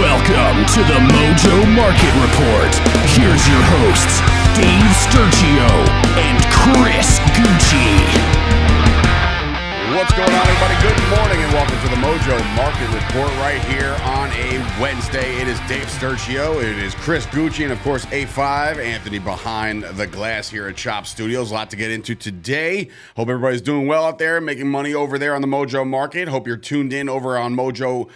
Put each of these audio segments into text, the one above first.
Welcome to the Mojo Market Report. Here's your hosts, Dave Sturchio and Chris Gueci. What's going on, everybody? Good morning and welcome to the Mojo Market Report right here on a Wednesday. It is Dave Sturchio, it is Chris Gueci, and of course A5, Anthony behind the glass here at Chop Studios. A lot to get into today. Hope everybody's doing well out there, making money over there on the Mojo Market. Hope you're tuned in over on Mojo.com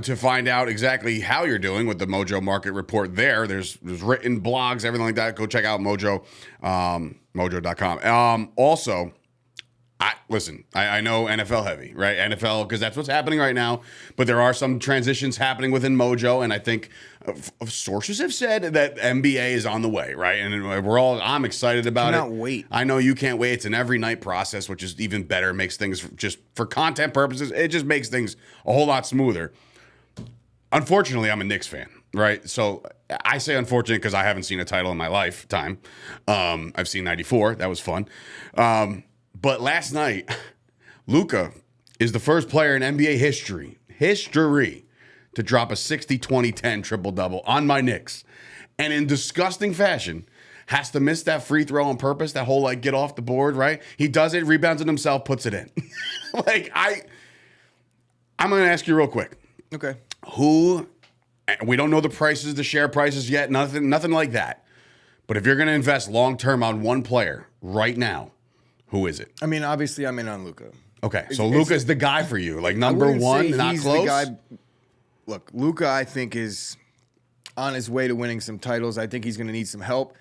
to find out exactly how you're doing with the Mojo Market Report there. There's written blogs, everything like that. Go check out Mojo, Mojo.com. Also, I know NFL heavy, right? NFL, because that's what's happening right now. But there are some transitions happening within Mojo, and I think sources have said that NBA is on the way, right? And I'm excited about it. Cannot wait. I know you can't wait. It's an every night process, which is even better. Makes things just for content purposes. It just makes things a whole lot smoother. Unfortunately, I'm a Knicks fan, right? So I say unfortunate because I haven't seen a title in my lifetime. I've seen 94. That was fun. But last night, Luka is the first player in NBA history to drop a 60-20-10 triple-double on my Knicks. And in disgusting fashion, has to miss that free throw on purpose, that whole, get off the board, right? He does it, rebounds it himself, puts it in. I'm going to ask you real quick. Okay. We don't know the prices, the share prices yet, nothing like that. But if you're going to invest long-term on one player right now, who is it? I mean, obviously, I'm in on Luka. Okay, so Luka's the guy for you, number one, not close. The guy. Look, Luka, I think, is on his way to winning some titles. I think he's going to need some help.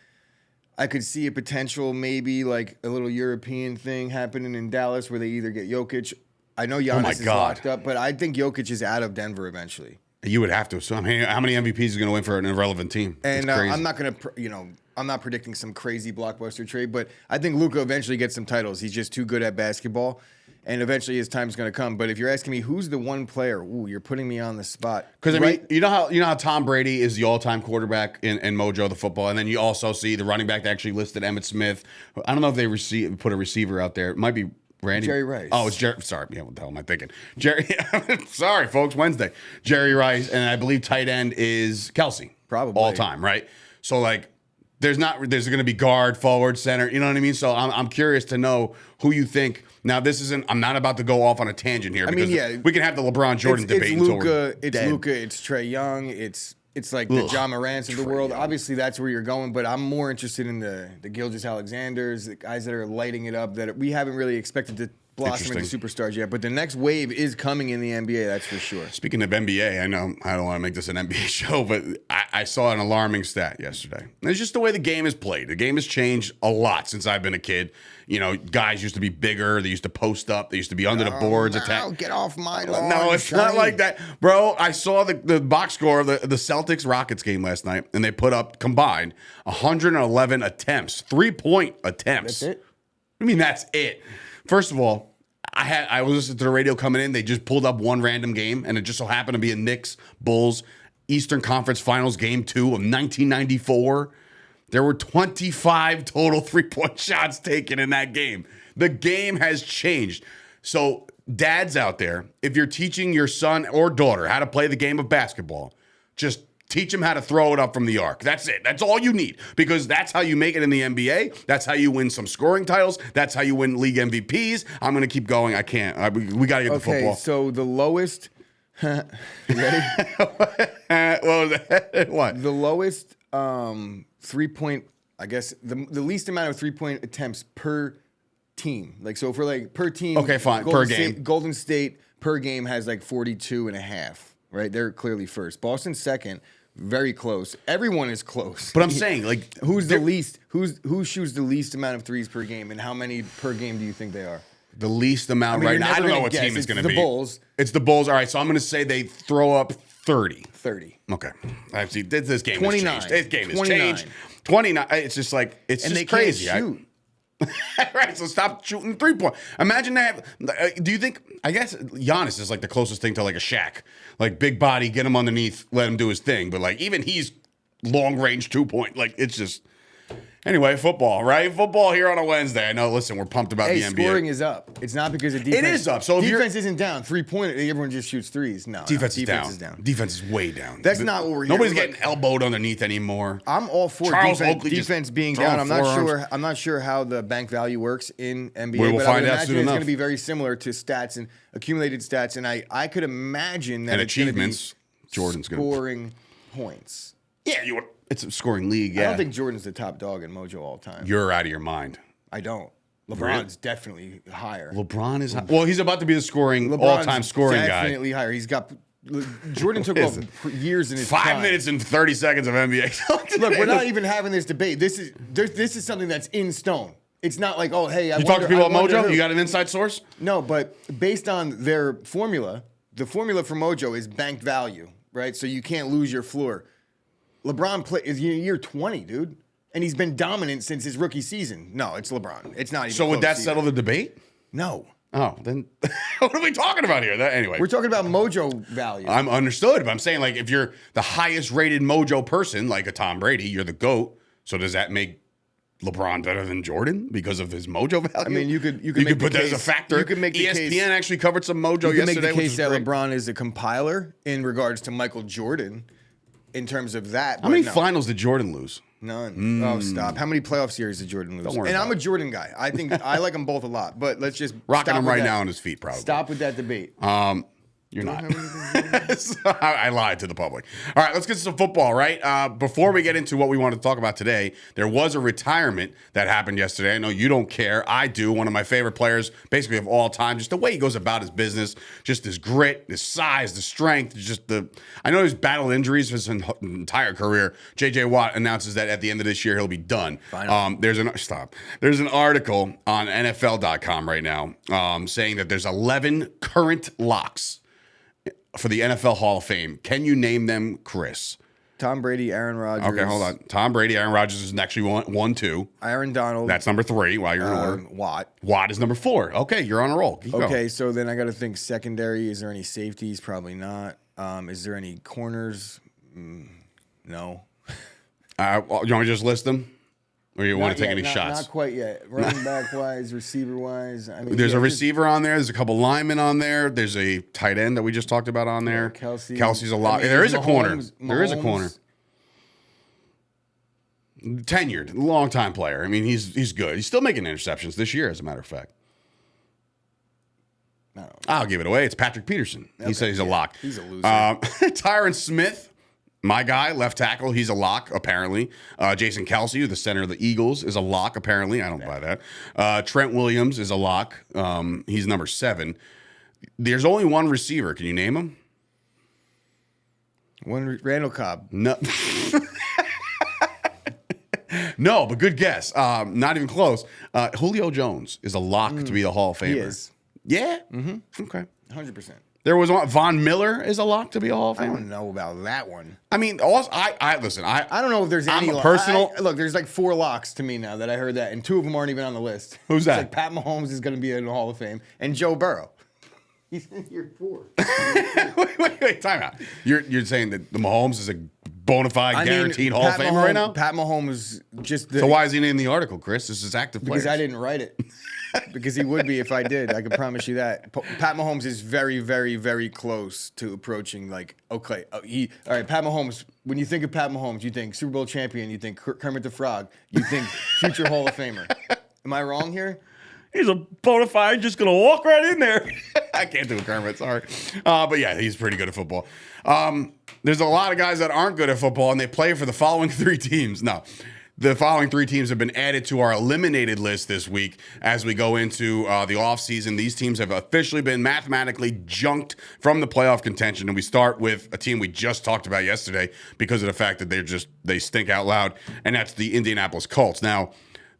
I could see a potential, maybe like a little European thing happening in Dallas, where they either get Jokic. I know Giannis is locked up, but I think Jokic is out of Denver eventually. You would have to. So, how many MVPs is going to win for an irrelevant team? And I'm not going to, I'm not predicting some crazy blockbuster trade, but I think Luka eventually gets some titles. He's just too good at basketball, and eventually his time's going to come. But if you're asking me who's the one player, you're putting me on the spot. Because you know how Tom Brady is the all-time quarterback in Mojo the football, and then you also see the running back that actually listed Emmitt Smith. I don't know if they put a receiver out there. It might be Randy. Jerry Rice. Oh, it's Jerry. Sorry. Yeah, what the hell am I thinking? Jerry. Sorry, folks. Wednesday. Jerry Rice, and I believe tight end is Kelsey. Probably. All time, right? So, there's going to be guard, forward, center. You know what I mean? So I'm curious to know who you think. Now, I'm not about to go off on a tangent here. We can have the LeBron Jordan debate. It's Luka. It's Trae Young. It's like the John Morants of the world. Young. Obviously, that's where you're going, but I'm more interested in the Gilgeous-Alexanders, the guys that are lighting it up that we haven't really expected to blossom into superstars yet. But the next wave is coming in the NBA, that's for sure. Speaking of NBA, I know I don't want to make this an NBA show, but I saw an alarming stat yesterday. And it's just the way the game is played. The game has changed a lot since I've been a kid. Guys used to be bigger. They used to post up. They used to be under the boards. Get off my lawn. No, it's not like that. Bro, I saw the box score of the Celtics-Rockets game last night, and they put up, combined, 111 attempts. 3-point attempts. That's it? I mean, that's it. First of all, I was listening to the radio coming in. They just pulled up one random game, and it just so happened to be a Knicks-Bulls Eastern Conference Finals Game 2 of 1994. There were 25 total three-point shots taken in that game. The game has changed. So, dads out there, if you're teaching your son or daughter how to play the game of basketball, just teach them how to throw it up from the arc. That's it. That's all you need, because that's how you make it in the NBA. That's how you win some scoring titles. That's how you win league MVPs. I'm going to keep going. I can't. We got to get the football. Okay, so the lowest – you ready? What was that? What? The lowest 3-point – I guess the least amount of 3-point attempts per team. So for per team – okay, fine. Per game. Golden State per game has 42.5, right? They're clearly first. Boston second. Very close. Everyone is close. But I'm saying, who's the least? Who shoots the least amount of threes per game, and how many per game do you think they are? The least amount right now. I don't know what team is going to be. The Bulls. It's the Bulls. All right, so I'm going to say they throw up 30. 30. Okay. Actually, this game 29. has changed. This game has changed. 29. It's just it's and just they crazy. Can't shoot. Right, so stop shooting 3-point. Imagine that. Do you think, I guess Giannis is the closest thing to a Shaq. Big body, get him underneath, let him do his thing. But even he's long range 2-point. It's just, Anyway, football, right? Football here on a Wednesday. I know, listen, we're pumped about the NBA. Scoring is up. It's not because of defense. It is up. So if defense isn't down. 3-point, everyone just shoots threes. No, defense is down. Defense is way down. That's not what we're here. Nobody's getting elbowed underneath anymore. I'm all for defense being down. I'm not sure how the bank value works in NBA. We will but find I would out soon imagine it's enough. going to be very similar to stats and accumulated stats. And I could imagine that And it's gonna be achievements. Jordan's going to scoring points. Yeah, it's a scoring league. Yeah. I don't think Jordan's the top dog in Mojo all time. You're out of your mind. I don't. LeBron's definitely higher. LeBron is high. Well, he's about to be the all-time scoring guy. Definitely higher. He's got Jordan took off years in his 5 prime. minutes and 30 seconds of NBA. Look, we're not even having this debate. This is something that's in stone. It's not like, oh, hey, You talk to people at Mojo? You got an inside source? No, but based on their formula, the formula for Mojo is banked value, right? So you can't lose your floor. LeBron is year 20, dude. And he's been dominant since his rookie season. No, it's LeBron. It's not even So would that close settle the debate? No. Oh, then what are we talking about here? Anyway. We're talking about Mojo value. I'm understood, but I'm saying, like, if you're the highest rated Mojo person, like a Tom Brady, you're the GOAT. So does that make LeBron better than Jordan because of his Mojo value? I mean, you could put that as a factor. You could make the ESPN case, actually covered some Mojo you yesterday. Make the case that great. LeBron is a compiler in regards to Michael Jordan in terms of that. How many finals did Jordan lose? None. Oh, stop. How many playoff series did Jordan lose? And I'm a Jordan guy. I think I like them both a lot, but let's just rocking him right now on his feet, probably. Stop with that debate. You're not. I lied to the public. All right, let's get to some football, right? Before we get into what we want to talk about today, there was a retirement that happened yesterday. I know you don't care. I do. One of my favorite players, basically of all time. Just the way he goes about his business, just his grit, his size, the strength, I know he's battled injuries his entire career. J.J. Watt announces that at the end of this year, he'll be done. There's an article on NFL.com right now saying that there's 11 current locks for the NFL Hall of Fame. Can you name them, Chris? Tom Brady, Aaron Rodgers. Okay, hold on. Tom Brady, Aaron Rodgers is actually one, two. Aaron Donald. That's number 3 while you're in order. Watt is number 4. Okay, you're on a roll. Keep going. So then I got to think secondary. Is there any safeties? Probably not. Is there any corners? No. You want me to just list them? Or you want to take any shots? Not quite yet. Running back wise, receiver wise. I mean, there's a receiver on there. There's a couple linemen on there. There's a tight end that we just talked about on there. Kelsey's a lot. There is a corner. There is a corner. Tenured, long-time player. I mean, he's good. He's still making interceptions this year, as a matter of fact. I'll give it away. It's Patrick Peterson. He said he's a lock. He's a loser. Tyron Smith. My guy, left tackle, he's a lock, apparently. Jason Kelce, the center of the Eagles, is a lock, apparently. I don't buy that. Trent Williams is a lock. He's number 7. There's only one receiver. Can you name him? Randall Cobb. No. No, but good guess. Not even close. Julio Jones is a lock to be a Hall of Famer. He is. Yeah? Mm-hmm. Okay. 100%. There was one. Von Miller is a lock to be a Hall of Famer. I don't know about that one. I mean, also, I listen. I don't know if there's any personal. Look, there's like 4 locks to me now that I heard that, and 2 of them aren't even on the list. Who's that? It's like Pat Mahomes is going to be in the Hall of Fame, and Joe Burrow. He's in year 4. wait, time out. You're saying that the Mahomes is a bona fide guaranteed Hall of Famer right now? Pat Mahomes just. So why is he in the article, Chris? This is active players. Because I didn't write it. Because he would be if I did. I can promise you that. Pat Mahomes is very, very, very close to approaching all right, Pat Mahomes, when you think of Pat Mahomes, you think Super Bowl champion, you think Kermit the Frog, you think future Hall of Famer. Am I wrong here? He's a bona fide, just going to walk right in there. I can't do a Kermit, sorry. But yeah, he's pretty good at football. There's a lot of guys that aren't good at football, and they play for the following 3 teams. No. The following 3 teams have been added to our eliminated list this week as we go into the offseason. These teams have officially been mathematically junked from the playoff contention. And we start with a team we just talked about yesterday because of the fact that they stink out loud, and that's the Indianapolis Colts. Now,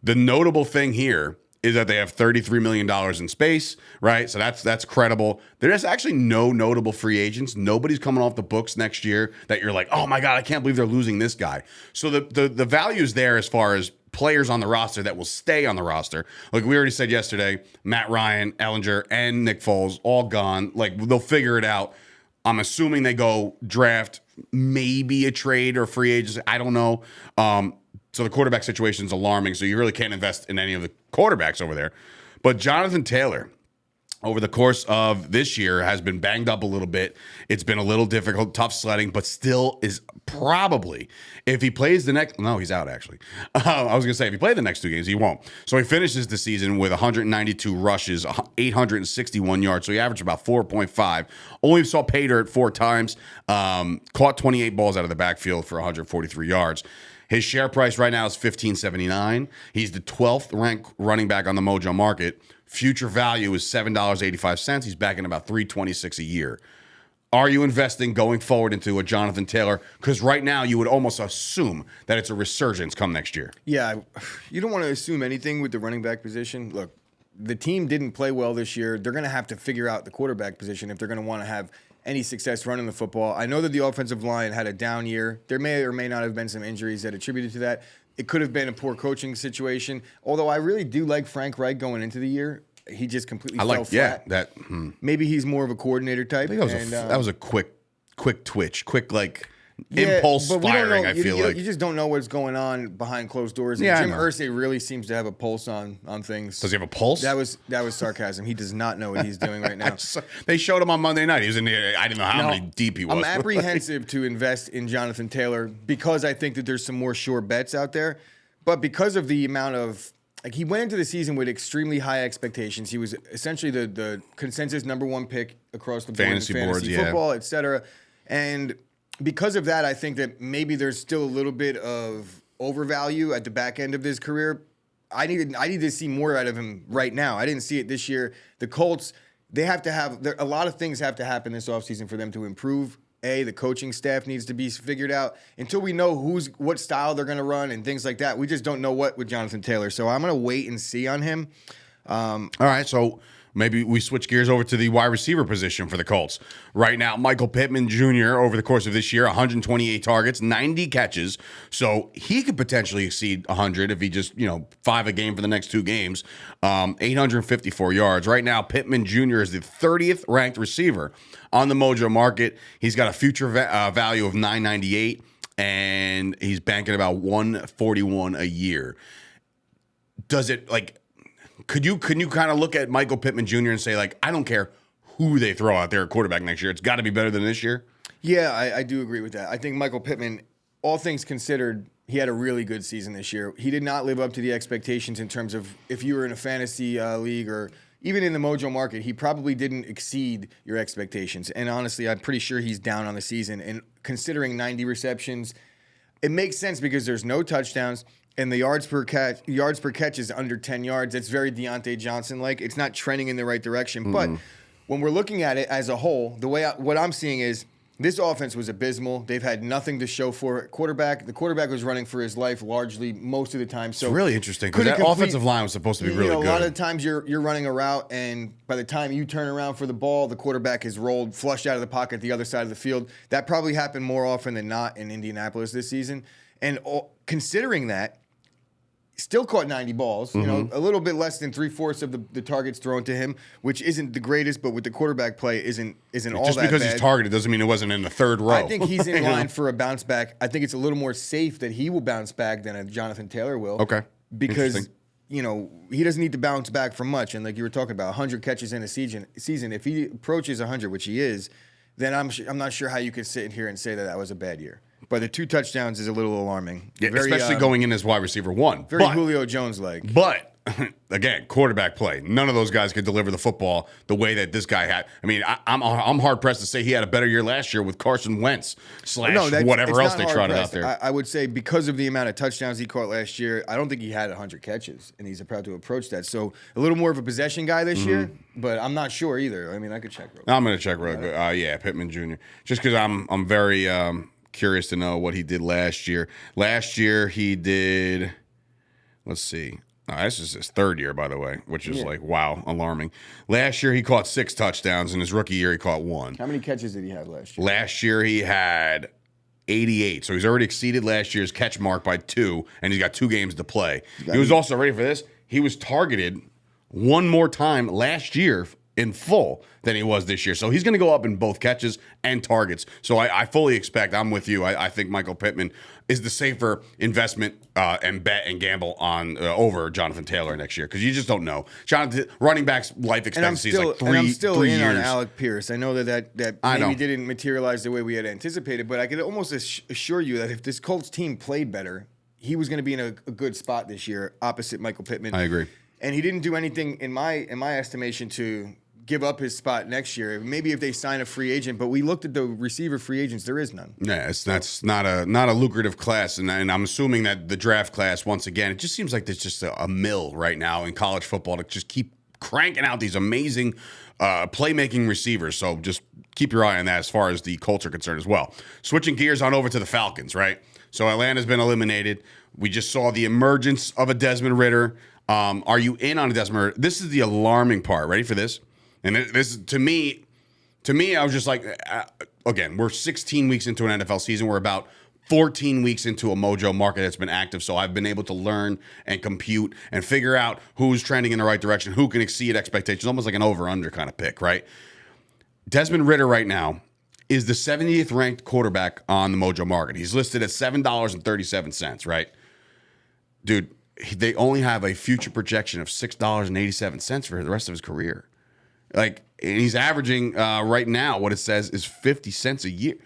the notable thing here is that they have $33 million in space, right? So that's credible. There's actually no notable free agents. Nobody's coming off the books next year that you're like, oh my God, I can't believe they're losing this guy. So the value is there as far as players on the roster that will stay on the roster. Like we already said yesterday, Matt Ryan, Ellinger, and Nick Foles all gone. Like they'll figure it out. I'm assuming they go draft maybe a trade or free agents. I don't know. So the quarterback situation is alarming. So you really can't invest in any of the quarterbacks over there. But Jonathan Taylor, over the course of this year, has been banged up a little bit. It's been a little difficult, tough sledding, but still is probably, if he plays the next, no, he's out actually. I was going to say, if he plays the next 2 games, he won't. So he finishes the season with 192 rushes, 861 yards. So he averaged about 4.5. Only saw pay dirt 4 times. Caught 28 balls out of the backfield for 143 yards. His share price right now is $15.79. He's the 12th ranked running back on the Mojo Market. Future value is $7.85. He's back in about $3.26 a year. Are you investing going forward into a Jonathan Taylor? Because right now you would almost assume that it's a resurgence come next year. Yeah, you don't want to assume anything with the running back position. Look, the team didn't play well this year. They're going to have to figure out the quarterback position if they're going to want to have any success running the football. I know that the offensive line had a down year. There may or may not have been some injuries that attributed to that. It could have been a poor coaching situation. Although I really do like Frank Reich going into the year. He just completely fell flat. Maybe he's more of a coordinator type. I think that was a quick twitch, impulse firing. I feel like you just don't know what's going on behind closed doors. And Jim Irsay really seems to have a pulse on things. Does he have a pulse? That was sarcasm. He does not know what he's doing right now. They showed him on Monday night. He was in there. I didn't know how many deep he was. I'm apprehensive to invest in Jonathan Taylor because I think that there's some more sure bets out there. But because of the amount of he went into the season with extremely high expectations. He was essentially the consensus #1 pick across the board fantasy in boards, football, et cetera. And because of that, I think that maybe there's still a little bit of overvalue at the back end of his career. I need to see more out of him right now. I didn't see it this year. The Colts, they have to have a lot of things have to happen this offseason for them to improve. The coaching staff needs to be figured out. Until we know what style they're going to run and things like that, we just don't know what with Jonathan Taylor. So I'm going to wait and see on him. All right, so maybe we switch gears over to the wide receiver position for the Colts. Right now, Michael Pittman Jr., over the course of this year, 128 targets, 90 catches. So he could potentially exceed 100 if he just, 5 a game for the next 2 games. 854 yards. Right now, Pittman Jr. is the 30th ranked receiver on the Mojo Market. He's got a future value of $998, and he's banking about $141 a year. Does it, Could you kind of look at Michael Pittman Jr. and say, I don't care who they throw out there at quarterback next year, it's got to be better than this year? Yeah, I do agree with that. I think Michael Pittman, all things considered, he had a really good season this year. He did not live up to the expectations in terms of if you were in a fantasy league or even in the Mojo Market, he probably didn't exceed your expectations. And honestly, I'm pretty sure he's down on the season. And considering 90 receptions, it makes sense because there's no touchdowns. And the yards per catch is under 10 yards. It's very Deontay Johnson-like. It's not trending in the right direction. Mm-hmm. But when we're looking at it as a whole, what I'm seeing is this offense was abysmal. They've had nothing to show for it. The quarterback was running for his life largely most of the time. So it's really interesting because that offensive line was supposed to be really good. A lot of times you're running a route, and by the time you turn around for the ball, the quarterback is rolled, flushed out of the pocket the other side of the field. That probably happened more often than not in Indianapolis this season. And considering that, still caught 90 balls, a little bit less than 3/4 of the targets thrown to him, which isn't the greatest, but with the quarterback play isn't all that bad. Just because he's targeted doesn't mean it wasn't in the third row. I think he's in line for a bounce back. I think it's a little more safe that he will bounce back than a Jonathan Taylor will. Okay. Because, he doesn't need to bounce back from much. And like you were talking about, 100 catches in a season, if he approaches 100, which he is, then I'm not sure how you could sit here and say that was a bad year. But the 2 touchdowns is a little alarming. Yeah, especially going in as wide receiver 1. Very Julio Jones-like. But, again, quarterback play. None of those guys could deliver the football the way that this guy had. I mean, I'm hard-pressed to say he had a better year last year with Carson Wentz / whatever else they trotted out there. I would say because of the amount of touchdowns he caught last year, I don't think he had 100 catches, and he's about to approach that. So a little more of a possession guy this year, but I'm not sure either. I mean, I could check real quick. I'm going to check real quick. Yeah, Pittman Jr. Just because I'm very curious to know what he did last year. Last year he did, let's see. This is his 3rd year, by the way, which is wow, alarming. Last year he caught 6 touchdowns. In his rookie year he caught 1. How many catches did he have last year? Last year he had 88. So he's already exceeded last year's catch mark by 2, and he's got 2 games to play. He was also, ready for this, he was targeted one more time last year in full than he was this year. So he's going to go up in both catches and targets. So I fully expect, I'm with you. I think Michael Pittman is the safer investment and bet and gamble on over Jonathan Taylor next year, because you just don't know. Jonathan, running back's life expectancy is like 3 years. I'm still in on Alec Pierce. I know that maybe I didn't materialize the way we had anticipated, but I could almost assure you that if this Colts team played better, he was going to be in a good spot this year opposite Michael Pittman. I agree. And he didn't do anything in my estimation to give up his spot next year. Maybe if they sign a free agent, but we looked at the receiver free agents, there is none. Yeah, that's not a lucrative class, and I'm assuming that the draft class, once again, it just seems like there's just a mill right now in college football to just keep cranking out these amazing playmaking receivers. So just keep your eye on that as far as the Colts are concerned as well. Switching gears on over to the Falcons, right? So Atlanta's been eliminated. We just saw the emergence of a Desmond Ridder. Are you in on a Desmond Ridder? This is the alarming part. Ready for this? And this to me, I was just like, again, we're 16 weeks into an NFL season. We're about 14 weeks into a Mojo market that's been active. So I've been able to learn and compute and figure out who's trending in the right direction, who can exceed expectations, almost like an over-under kind of pick, right? Desmond Ridder right now is the 70th ranked quarterback on the Mojo market. He's listed at $7.37, right? Dude, they only have a future projection of $6.87 for the rest of his career. Like, and he's averaging right now, what it says is 50 cents a year.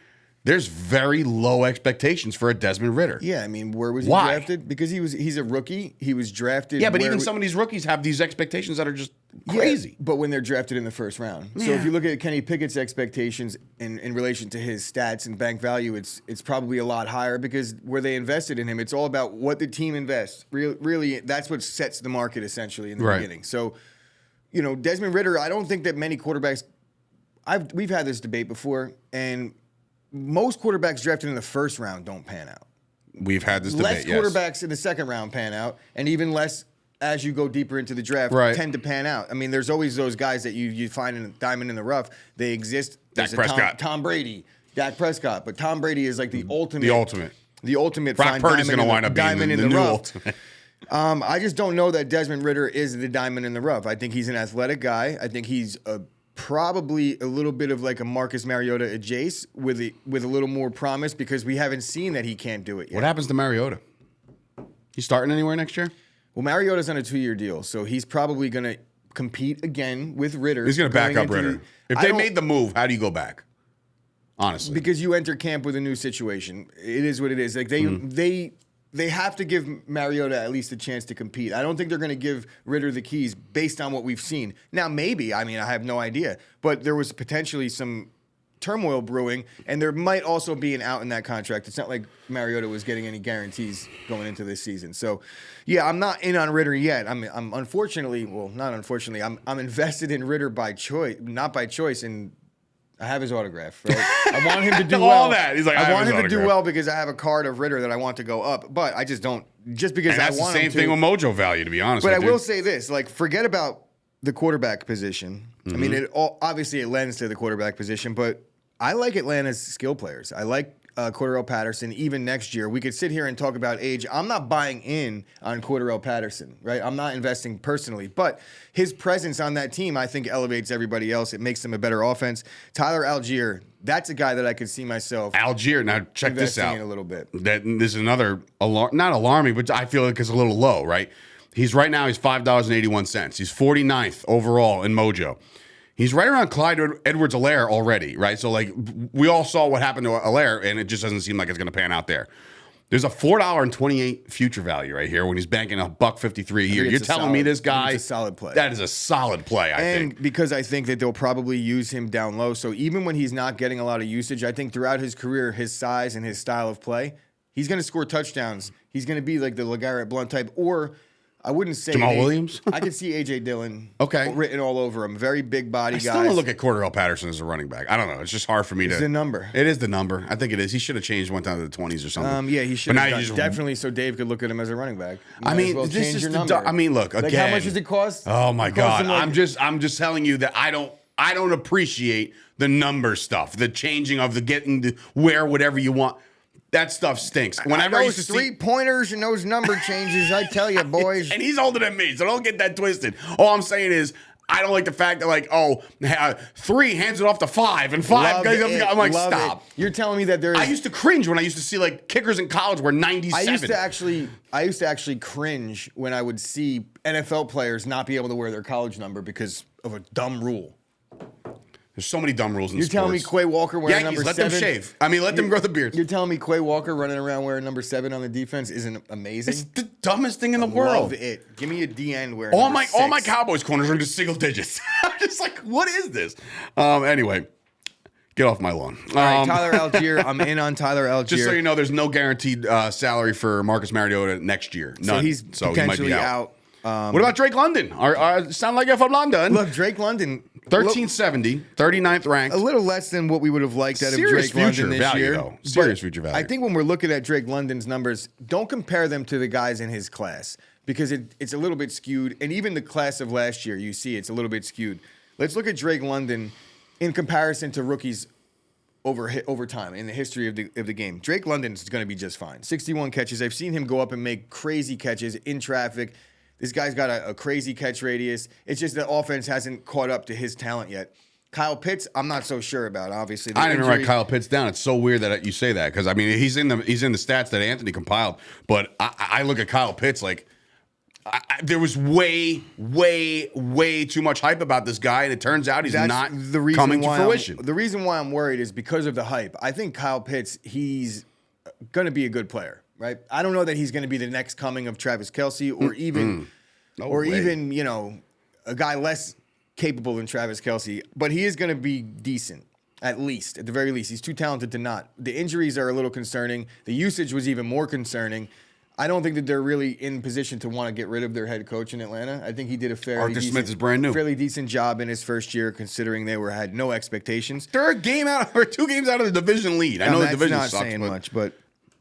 There's very low expectations for a Desmond Ridder. Yeah, I mean, where was he Why? drafted? Because he's a rookie. He was drafted. Yeah, but even some of these rookies have these expectations that are just crazy. Yeah, but when they're drafted in the first round. So if you look at Kenny Pickett's expectations in relation to his stats and bank value, it's probably a lot higher, because where they invested in him, it's all about what the team invests. Really, that's what sets the market essentially in the beginning. So, you know, Desmond Ridder, I don't think that many quarterbacks. We've had this debate before, and most quarterbacks drafted in the first round don't pan out. We've had this debate, Less quarterbacks in the second round pan out, and even less as you go deeper into the draft tend to pan out. I mean, there's always those guys that you find in a diamond in the rough. They exist. Dak Prescott. Tom Brady, Dak Prescott. But Tom Brady is like the ultimate. The ultimate Brock Purdy's going to wind up being the new rough. ultimate. I just don't know that Desmond Ridder is the diamond in the rough. I think he's an athletic guy. I think he's probably a little bit of like a Marcus Mariota adjace with a little more promise, because we haven't seen that he can't do it yet. What happens to Mariota? He's starting anywhere next year? Well, Mariota's on a 2-year deal, so he's probably going to compete again with Ridder. He's going to back up Ridder. If they made the move, how do you go back? Honestly. Because you enter camp with a new situation. It is what it is. Like they have to give Mariota at least a chance to compete. I don't think they're going to give Ridder the keys based on what we've seen. Now, maybe. I mean, I have no idea. But there was potentially some turmoil brewing, and there might also be an out in that contract. It's not like Mariota was getting any guarantees going into this season. So, yeah, I'm not in on Ridder yet. I'm unfortunately, well, not unfortunately, I'm invested in Ridder by choice, not by choice, and I have his autograph, right? I want him to do well. All that. He's like, I want him to do well because I have a card of Ridder that I want to go up, but I just don't. Just because and that's I want the same thing with Mojo value, to be honest. But with I will say this: like, forget about the quarterback position. I mean, obviously it lends to the quarterback position, but I like Atlanta's skill players. I like Cordarrelle Patterson. Even next year, we could sit here and talk about age. I'm not buying in on Cordarrelle Patterson, right? I'm not investing personally, but his presence on that team, I think, elevates everybody else. It makes them a better offense. Tyler Algier, that's a guy that I could see myself. Algier, now check this out. In a little bit. This is another not alarming, but I feel like it's a little low, right? He's $5.81. He's 49th overall in Mojo. He's right around Clyde Edwards-Helaire already, right? So, like, we all saw what happened to Helaire, and it just doesn't seem like it's going to pan out there. There's a $4.28 future value right here when he's banking $1.53 a year. You're telling me this guy? It's a solid play. That is a solid play, I think. And because I think that they'll probably use him down low. So even when he's not getting a lot of usage, I think throughout his career, his size and his style of play, he's going to score touchdowns. He's going to be like the LeGarrette Blount type, or I wouldn't say Jamal Williams. I could see A.J. Dillon written all over him. Very big body guy. I still don't look at Cordarrelle Patterson as a running back. I don't know. It's just hard for me to. It's the number. It is the number. I think it is. He should have changed one time to the 20s or something. Yeah, he should have definitely so Dave could look at him as a running back. I mean, this is I mean, look again. Like, how much does it cost? Oh my God! I'm just telling you that I don't appreciate the number stuff, the changing of the getting to wear whatever you want. That stuff stinks. Whenever those 3-pointers and those number changes, I tell you, boys. And he's older than me, so don't get that twisted. All I'm saying is, I don't like the fact that 3 hands it off to 5 and 5 guys. I'm like, stop. You're telling me that there's. I used to cringe when I used to see kickers in college were 97. I used to actually cringe when I would see NFL players not be able to wear their college number because of a dumb rule. There's so many dumb rules in sports. You're telling me Quay Walker wearing Yankees, number 7? let them shave. I mean, let them grow the beards. You're telling me Quay Walker running around wearing number 7 on the defense isn't amazing? It's the dumbest thing in the world. Love it. Give me a DN wearing all number my 6. Cowboys corners are into single digits. I'm just like, what is this? Anyway, get off my lawn. All right, Tyler Algier. I'm in on Tyler Algier. Just so you know, there's no guaranteed salary for Marcus Mariota next year. None. So he's potentially out. What about Drake London? Sound like you're from London. Look, Drake London. 1370, 39th ranked. A little less than what we would have liked out of Serious Drake London this value, year. Though. Serious future value. I think when we're looking at Drake London's numbers, don't compare them to the guys in his class because it's a little bit skewed. And even the class of last year, you see it's a little bit skewed. Let's look at Drake London in comparison to rookies over time in the history of the game. Drake London is going to be just fine. 61 catches. I've seen him go up and make crazy catches in traffic. This guy's got a crazy catch radius. It's just the offense hasn't caught up to his talent yet. Kyle Pitts, I'm not so sure about. Obviously, I didn't write Kyle Pitts down. It's so weird that you say that because I mean he's in the stats that Anthony compiled, but I look at Kyle Pitts like there was way too much hype about this guy, and it turns out he's not coming to fruition. The reason why I'm worried is because of the hype. I think Kyle Pitts, he's going to be a good player. Right, I don't know that he's going to be the next coming of Travis Kelce, or even a guy less capable than Travis Kelce. But he is going to be decent, at the very least. He's too talented to not. The injuries are a little concerning. The usage was even more concerning. I don't think that they're really in position to want to get rid of their head coach in Atlanta. I think he did a fairly decent job in his first year, considering they had no expectations. They're 2 games out of the division lead. I know the division not sucks, saying much, but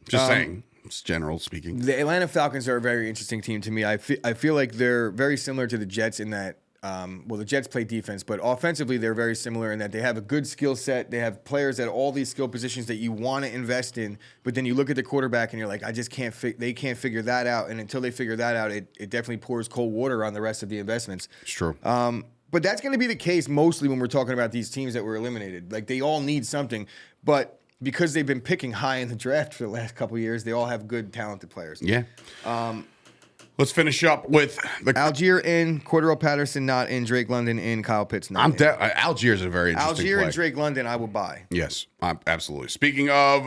just saying. It's general speaking. The Atlanta Falcons are a very interesting team to me. I feel like they're very similar to the Jets in that, the Jets play defense, but offensively they're very similar in that they have a good skill set. They have players at all these skill positions that you want to invest in, but then you look at the quarterback and you're like, I just can't. They can't figure that out, and until they figure that out, it definitely pours cold water on the rest of the investments. It's true. But that's going to be the case mostly when we're talking about these teams that were eliminated. Like they all need something, but because they've been picking high in the draft for the last couple of years, they all have good, talented players. Yeah. Let's finish up with Algier in, Cordero Patterson not in, Drake London in, Kyle Pitts not in. Algier's a very interesting Algier play. and Drake London, I will buy. Yes, absolutely. Speaking of,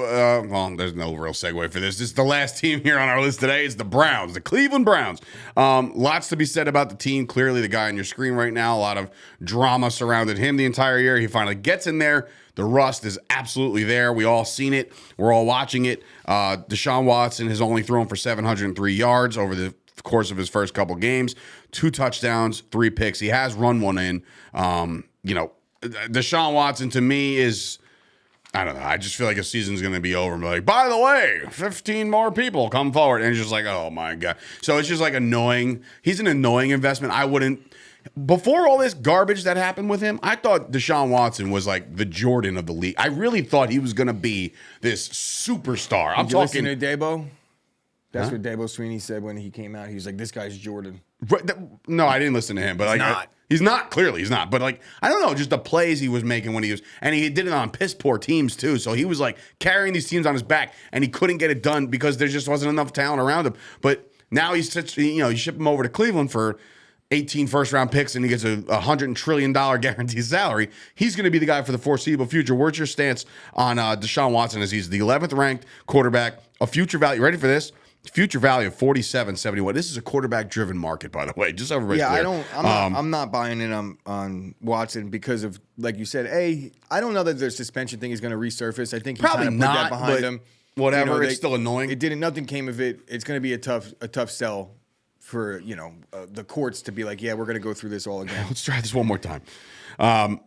there's no real segue for this. This is the last team here on our list today. It's the Browns, the Cleveland Browns. Lots to be said about the team. Clearly, the guy on your screen right now, a lot of drama surrounded him the entire year. He finally gets in there. The rust is absolutely there. We all seen it. We're all watching it. Deshaun Watson has only thrown for 703 yards over the course of his first couple games. 2 touchdowns, 3 picks. He has run one in. Deshaun Watson to me is, I don't know. I just feel like a season's going to be over and be like, by the way, 15 more people come forward. And it's just like, oh my God. So it's just like annoying. He's an annoying investment. I wouldn't. Before all this garbage that happened with him, I thought Deshaun Watson was like the Jordan of the league. I really thought he was going to be this superstar. I'm talking to Dabo. That's what Dabo Sweeney said when he came out. He was like, "This guy's Jordan." No, I didn't listen to him, but he's not. Clearly, he's not. But I don't know, just the plays he was making when he was, and he did it on piss poor teams too. So he was like carrying these teams on his back, and he couldn't get it done because there just wasn't enough talent around him. But now you ship him over to Cleveland for 18 first-round picks, and he gets a $100 trillion guaranteed salary. He's going to be the guy for the foreseeable future. What's your stance on Deshaun Watson as he's the 11th ranked quarterback, a future value? Ready for this? Future value of 47.71. This is a quarterback-driven market, by the way. Just so everybody's clear. I'm not buying in on Watson because of, like you said, I don't know that their suspension thing is going to resurface. I think he probably kind of put that behind him. Whatever, it's still annoying. It didn't. Nothing came of it. It's going to be a tough sell for the courts to be like, yeah, we're going to go through this all again. Let's try this one more time. I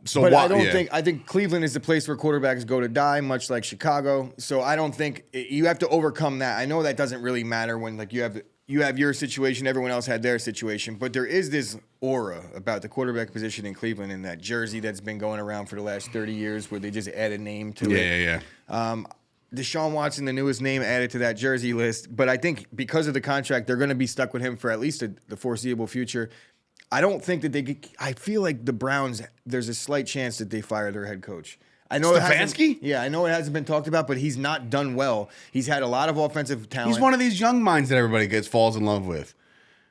think Cleveland is the place where quarterbacks go to die, much like Chicago. So I don't think you have to overcome that. I know that doesn't really matter when you have your situation, everyone else had their situation, but there is this aura about the quarterback position in Cleveland and that jersey that's been going around for the last 30 years where they just add a name to it. Deshaun Watson, the newest name added to that jersey list. But I think because of the contract, they're going to be stuck with him for at least the foreseeable future. I don't think that I feel like the Browns, there's a slight chance that they fire their head coach. I know Stefanski? I know it hasn't been talked about, but he's not done well. He's had a lot of offensive talent. He's one of these young minds that everybody falls in love with.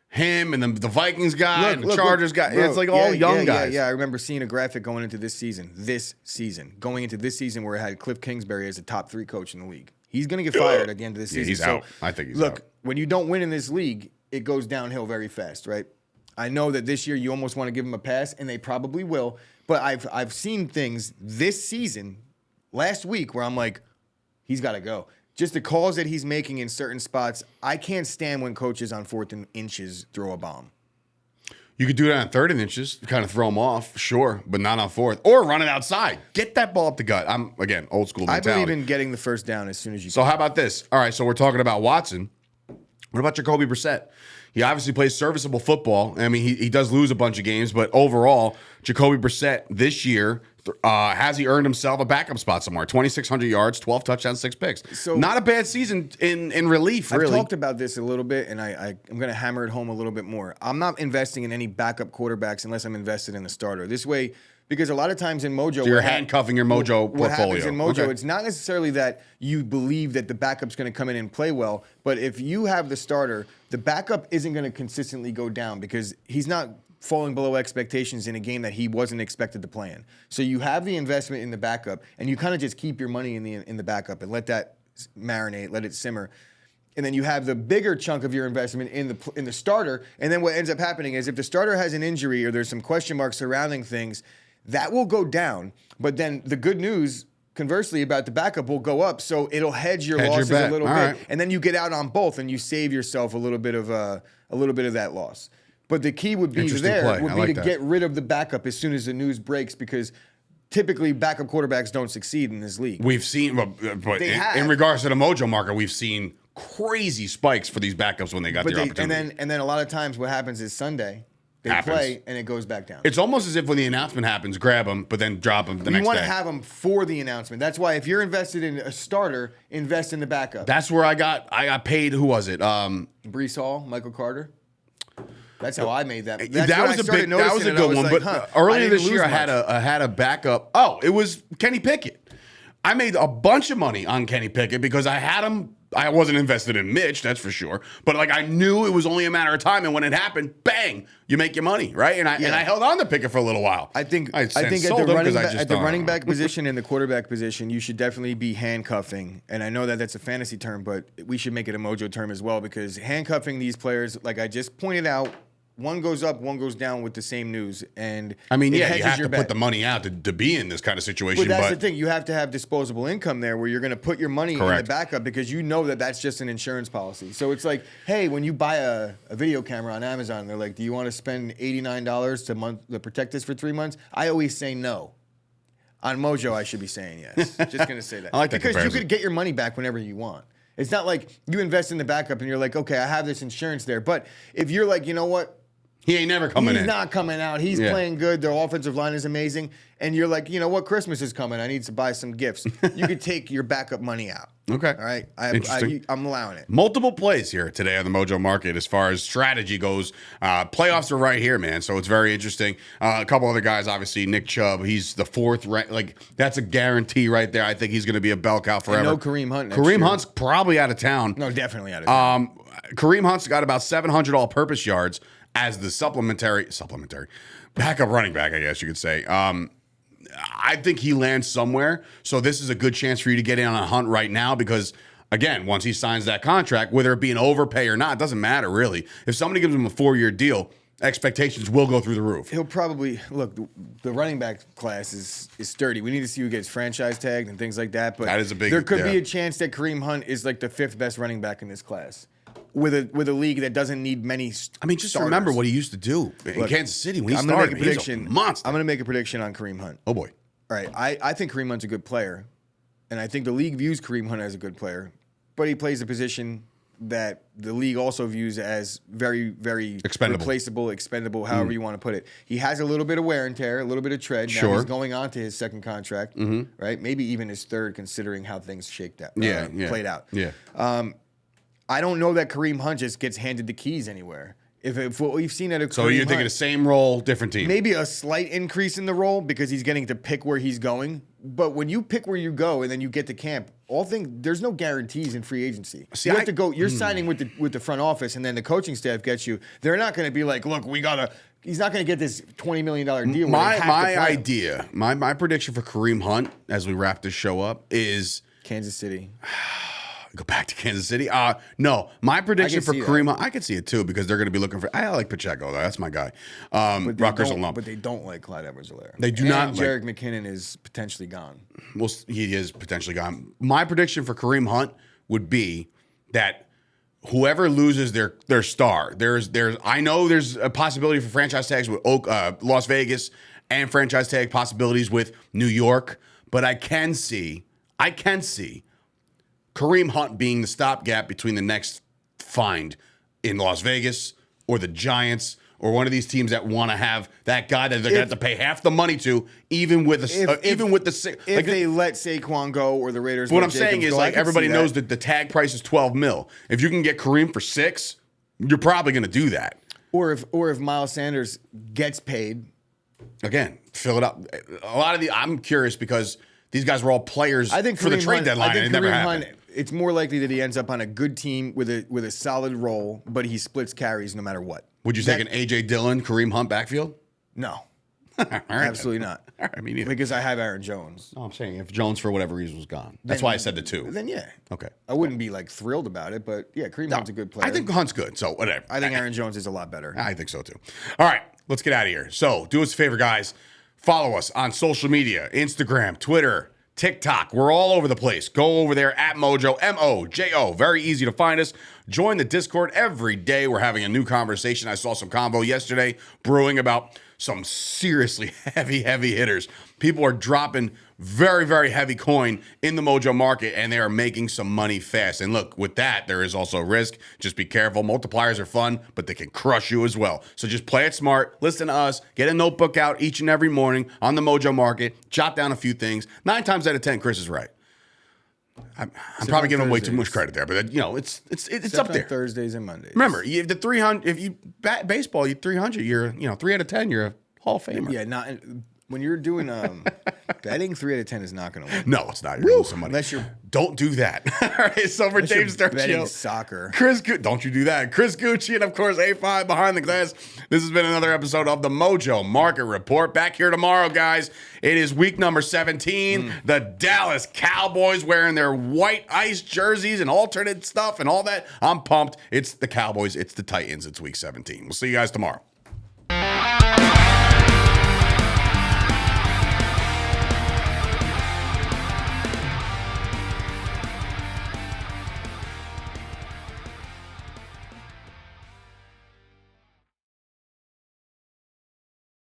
Him and the Vikings guy and the Chargers guy. Bro, it's like all young guys. Yeah, I remember seeing a graphic going into this season where it had Cliff Kingsbury as a top 3 coach in the league. He's going to get fired at the end of this season. He's out. I think he's out. Look, when you don't win in this league, it goes downhill very fast, right? I know that this year you almost want to give him a pass, and they probably will. But I've seen things this season, last week, where I'm like, he's got to go. Just the calls that he's making in certain spots, I can't stand when coaches on 4th and inches throw a bomb. You could do that on 3rd and inches, kind of throw them off, sure, but not on 4th. Or run it outside. Get that ball up the gut. I'm, again, old school mentality. I believe in getting the first down as soon as you can. So how about this? All right, so we're talking about Watson. What about Jacoby Brissett? He obviously plays serviceable football. I mean, he does lose a bunch of games, but overall, Jacoby Brissett this year, has he earned himself a backup spot somewhere? 2,600 yards, 12 touchdowns, 6 picks. So not a bad season in relief, really. I've talked about this a little bit, and I'm going to hammer it home a little bit more. I'm not investing in any backup quarterbacks unless I'm invested in the starter. This way, because a lot of times in Mojo, so you're handcuffing your Mojo portfolio. What happens in Mojo, it's not necessarily that you believe that the backup's going to come in and play well, but if you have the starter, the backup isn't going to consistently go down because he's not falling below expectations in a game that he wasn't expected to play in. So you have the investment in the backup, and you kind of just keep your money in the backup and let that marinate, let it simmer. And then you have the bigger chunk of your investment in the starter. And then what ends up happening is if the starter has an injury or there's some question marks surrounding things, that will go down. But then the good news, conversely, about the backup will go up. So it'll hedge your losses a little bit. Right. And then you get out on both and you save yourself a little bit of that loss. But the key would be to get rid of the backup as soon as the news breaks, because typically backup quarterbacks don't succeed in this league. We've seen, but in regards to the Mojo market, we've seen crazy spikes for these backups when they got their opportunity. And then a lot of times what happens is Sunday, they play and it goes back down. It's almost as if when the announcement happens, grab them, but then drop them the next day. You want to have them for the announcement. That's why if you're invested in a starter, invest in the backup. That's where I got paid. Who was it? Brees Hall, Michael Carter. That's how I made that. That was a good one. But earlier this year, I had a backup. Oh, it was Kenny Pickett. I made a bunch of money on Kenny Pickett because I had him. I wasn't invested in Mitch, that's for sure. But like I knew it was only a matter of time, and when it happened, bang, you make your money, right? And I held on to Pickett for a little while. I think at the running back position and the quarterback position, you should definitely be handcuffing. And I know that that's a fantasy term, but we should make it a Mojo term as well, because handcuffing these players, like I just pointed out, one goes up, one goes down with the same news. And I mean, you have to put the money out to be in this kind of situation. But that's the thing. You have to have disposable income there where you're going to put your money in the backup, because you know that that's just an insurance policy. So it's like, hey, when you buy a video camera on Amazon, they're like, do you want to spend $89 to protect this for 3 months? I always say no. On Mojo, I should be saying yes. Just going to say that. I like that because you could get your money back whenever you want. It's not like you invest in the backup and you're like, okay, I have this insurance there. But if you're like, you know what? He ain't never coming in. He's not coming out. He's playing good. Their offensive line is amazing. And you're like, you know what? Christmas is coming. I need to buy some gifts. You could take your backup money out. Okay. All right? I'm allowing it. Multiple plays here today on the Mojo Market as far as strategy goes. Playoffs are right here, man. So it's very interesting. A couple other guys, obviously. Nick Chubb, he's the 4th rank. Like, that's a guarantee right there. I think he's going to be a bell cow forever. No Kareem Hunt. Kareem Hunt's probably out of town. No, definitely out of town. Kareem Hunt's got about 700 all-purpose yards as the supplementary backup running back, I guess you could say. I think he lands somewhere. So this is a good chance for you to get in on a Hunt right now, because, again, once he signs that contract, whether it be an overpay or not, it doesn't matter, really. If somebody gives him a 4-year deal, expectations will go through the roof. He'll probably look. The running back class is sturdy. We need to see who gets franchise tagged and things like that. But that is a big. There could be a chance that Kareem Hunt is like the 5th best running back in this class, with a league that doesn't need many. I mean, just remember what he used to do in Kansas City when he started. He was a monster. I'm going to make a prediction on Kareem Hunt. Oh boy! All right, I think Kareem Hunt's a good player, and I think the league views Kareem Hunt as a good player, but he plays a position that the league also views as very, very replaceable, expendable, however you want to put it. He has a little bit of wear and tear, a little bit of tread. Now he's going on to his 2nd contract, right? Maybe even his 3rd, considering how things played out. Yeah. I don't know that Kareem Hunt just gets handed the keys anywhere. If what we've seen at a So you're thinking the same role, different team. maybe a slight increase in the role because he's getting to pick where he's going. But when you pick where you go and then you get to camp, there's no guarantees in free agency. See, you have to go. You're signing with the front office, and then the coaching staff gets you. They're not going to be like, look, he's not going to get this $20 million deal. My prediction for Kareem Hunt as we wrap this show up is Kansas City. Go back to Kansas City. No, my prediction for Kareem Hunt, I could see it too because they're going to be looking for. I like Pacheco though. That's my guy. Rutgers alum. But they don't like Clyde Edwards-Helaire. They do not. Jerick McKinnon is potentially gone. Well, he is potentially gone. My prediction for Kareem Hunt would be that whoever loses their star, I know there's a possibility for franchise tags with Las Vegas and franchise tag possibilities with New York, but I can see Kareem Hunt being the stopgap between the next find in Las Vegas or the Giants or one of these teams that want to have that guy that they're going to have to pay half the money to, even with they let Saquon go or the Raiders. What I'm saying is, like, everybody knows that the tag price is $12 million. If you can get Kareem for $6 million, you're probably going to do that. Or if Miles Sanders gets paid, again, fill it up. I'm curious because these guys were all players for the trade deadline, and it never happened. It's more likely that he ends up on a good team with a solid role, but he splits carries no matter what. Would you take an A.J. Dillon, Kareem Hunt backfield? No. Right, absolutely not. All right, me neither. Because I have Aaron Jones. No, I'm saying if Jones, for whatever reason, was gone. That's why I said the two. Then, yeah. Okay. I wouldn't be, like, thrilled about it, but, yeah, Kareem Hunt's a good player. I think Hunt's good, so whatever. I think Aaron Jones is a lot better. I think so, too. All right, let's get out of here. So, do us a favor, guys. Follow us on social media, Instagram, Twitter, TikTok. We're all over the place. Go over there at Mojo, M-O-J-O. Very easy to find us. Join the Discord every day. We're having a new conversation. I saw some convo yesterday brewing about some seriously heavy hitters. People are dropping very, very heavy coin in the Mojo market, and they are making some money fast. And look, with that, there is also risk. Just be careful. Multipliers are fun, but they can crush you as well. So just play it smart. Listen to us. Get a notebook out each and every morning on the Mojo market. Jot down a few things. 9 times out of 10, Chris is right. I'm probably giving away too much credit there, but it's up there. Thursdays and Mondays. Remember, you have the 300. If you bat baseball, you 300. You're 3 out of 10. You're a Hall of Famer. Yeah, not when you're doing betting. 3 out of 10 is not going to win. No, it's not. You're gonna lose some money. Unless you're. Don't do that. All right. So for Dave Sturchio, soccer. Don't you do that. Chris Gueci, and of course A5 behind the glass. This has been another episode of the Mojo Market Report. Back here tomorrow, guys. It is week number 17. The Dallas Cowboys wearing their white ice jerseys and alternate stuff and all that. I'm pumped. It's the Cowboys. It's the Titans. It's week 17. We'll see you guys tomorrow.